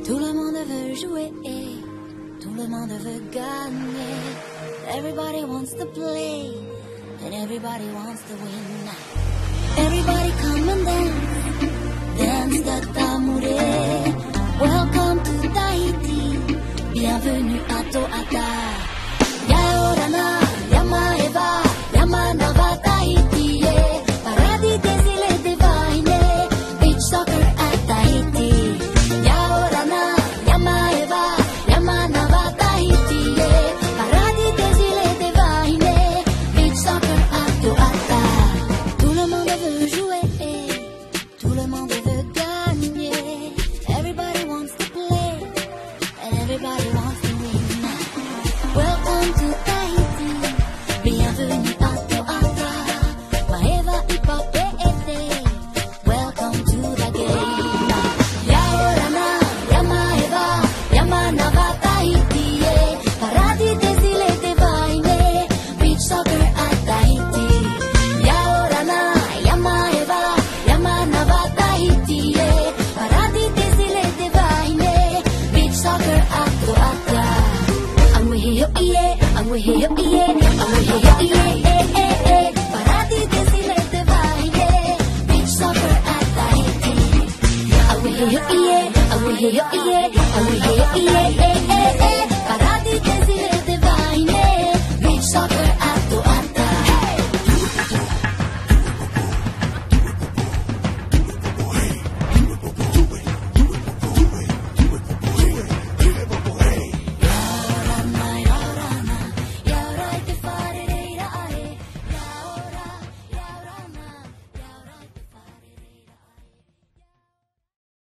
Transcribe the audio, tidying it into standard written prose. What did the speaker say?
Tout le monde veut jouer, tout le monde veut gagner. Everybody wants to play, and everybody wants to win. Everybody come and dance the tambouré. Welcome to Tahiti, bienvenue à Toata. Yaorana, Yamaeva, Yamanava Tahiti, paradis des îles divine, beach soccer at Tahiti. Yaorana, Yamaeva, Yamanava Tahiti, paradis des îles divine, beach soccer at Toata. Tout le monde veut jouer, tout le monde veut gagner. Everybody wants to play, and everybody wants to win. Welcome to Tahiti, bienvenue à Toata. Maeva y Papeete, welcome to the game. Yaorana, Yamaeva, Yamanava Tahiti, paradis des îles divine, beach soccer at Tahiti. Yaorana, Yamaeva, Yamanava Tahiti, paradis des îles divine, beach soccer at Toata. Ang wihiyo iye, ang wihiyo iye, ang wihiyo iye, paradis des îles divine, beach soccer at Tahiti. Ang wihiyo iye, ang wihiyo iye, ang wihiyo iye,